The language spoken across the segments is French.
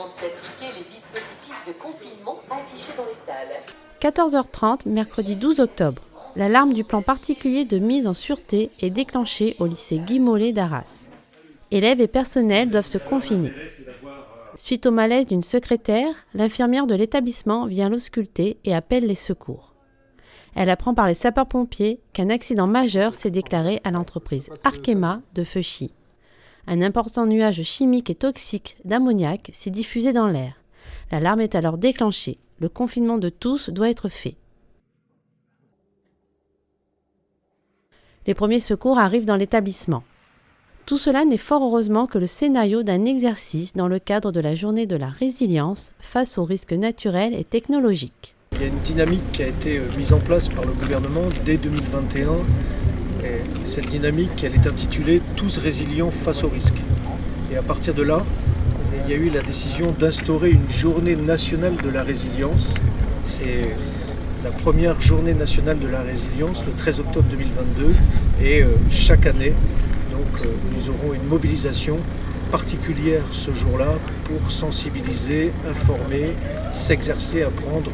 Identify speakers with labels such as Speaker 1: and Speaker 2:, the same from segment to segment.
Speaker 1: demande d'appliquer les dispositifs de confinement affichés dans les salles.
Speaker 2: 14h30, mercredi 12 octobre. L'alarme du plan particulier de mise en sûreté est déclenchée au lycée Guy Mollet d'Arras. Élèves et personnel doivent se confiner. Suite au malaise d'une secrétaire, l'infirmière de l'établissement vient l'ausculter et appelle les secours. Elle apprend par les sapeurs-pompiers qu'un accident majeur s'est déclaré à l'entreprise Arkema de Feuchy. Un important nuage chimique et toxique d'ammoniac s'est diffusé dans l'air. L'alarme est alors déclenchée. Le confinement de tous doit être fait. Les premiers secours arrivent dans l'établissement. Tout cela n'est fort heureusement que le scénario d'un exercice dans le cadre de la journée de la résilience face aux risques naturels et technologiques.
Speaker 3: Il y a une dynamique qui a été mise en place par le gouvernement dès 2021. Et cette dynamique, elle est intitulée « Tous résilients face aux risques ». Et à partir de là, il y a eu la décision d'instaurer une journée nationale de la résilience. C'est la première journée nationale de la résilience, le 13 octobre 2022. Et chaque année, nous aurons une mobilisation particulière ce jour-là pour sensibiliser, informer, s'exercer à prendre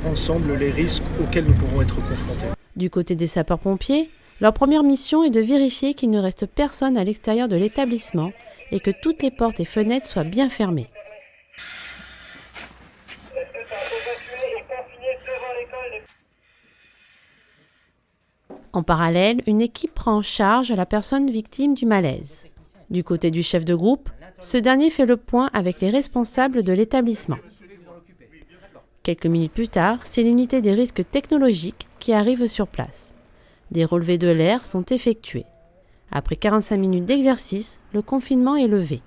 Speaker 3: ensemble les risques auxquels nous pouvons être confrontés.
Speaker 2: Du côté des sapeurs-pompiers, leur première mission est de vérifier qu'il ne reste personne à l'extérieur de l'établissement et que toutes les portes et fenêtres soient bien fermées. En parallèle, une équipe prend en charge la personne victime du malaise. Du côté du chef de groupe, ce dernier fait le point avec les responsables de l'établissement. Quelques minutes plus tard, c'est l'unité des risques technologiques qui arrive sur place. Des relevés de l'air sont effectués. Après 45 minutes d'exercice, le confinement est levé.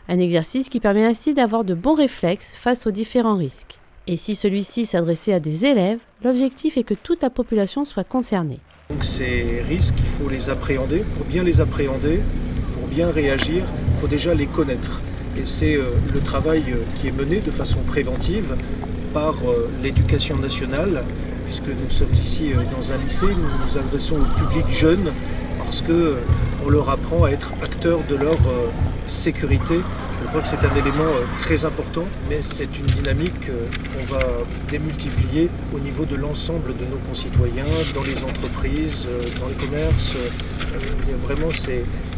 Speaker 2: Un exercice qui permet ainsi d'avoir de bons réflexes face aux différents risques. Et si celui-ci s'adressait à des élèves, l'objectif est que toute la population soit concernée.
Speaker 3: Donc ces risques, il faut les appréhender. Pour bien les appréhender, pour bien réagir, il faut déjà les connaître. Et c'est le travail qui est mené de façon préventive par l'éducation nationale, puisque nous sommes ici dans un lycée, nous nous adressons au public jeune parce qu'on leur apprend à être acteurs de leur sécurité. Je crois que c'est un élément très important, mais c'est une dynamique qu'on va démultiplier au niveau de l'ensemble de nos concitoyens, dans les entreprises, dans les commerces. Vraiment,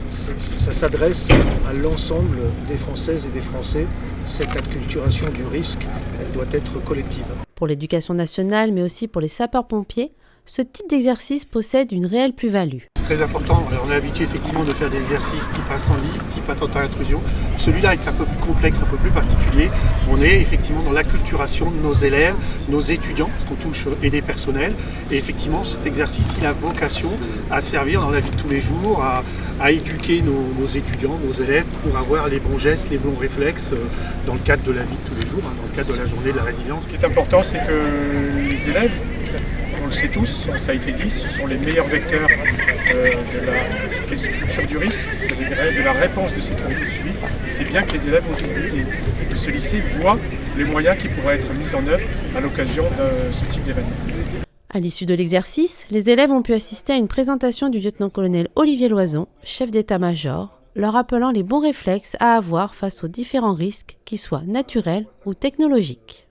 Speaker 3: ça s'adresse à l'ensemble des Françaises et des Français. Cette acculturation du risque, elle doit être collective.
Speaker 2: Pour l'éducation nationale, mais aussi pour les sapeurs-pompiers, ce type d'exercice possède une réelle plus-value.
Speaker 4: C'est très important. On est habitué effectivement de faire des exercices type incendie, type attentat à intrusion. Celui-là est un peu plus complexe, un peu plus particulier. On est effectivement dans l'acculturation de nos élèves, nos étudiants, parce qu'on touche et des personnels. Et effectivement, cet exercice, il a vocation à servir dans la vie de tous les jours, à éduquer nos étudiants, nos élèves, pour avoir les bons gestes, les bons réflexes dans le cadre de la vie de tous les jours, dans le cadre de la journée de la résilience.
Speaker 5: Ce qui est important, c'est que les élèves, on le sait tous, ça a été dit, ce sont les meilleurs vecteurs de la culture du risque, de la réponse de sécurité civile. Et c'est bien que les élèves aujourd'hui de ce lycée voient les moyens qui pourraient être mis en œuvre à l'occasion de ce type d'événement.
Speaker 2: À l'issue de l'exercice, les élèves ont pu assister à une présentation du lieutenant-colonel Olivier Loison, chef d'état-major, leur rappelant les bons réflexes à avoir face aux différents risques, qu'ils soient naturels ou technologiques.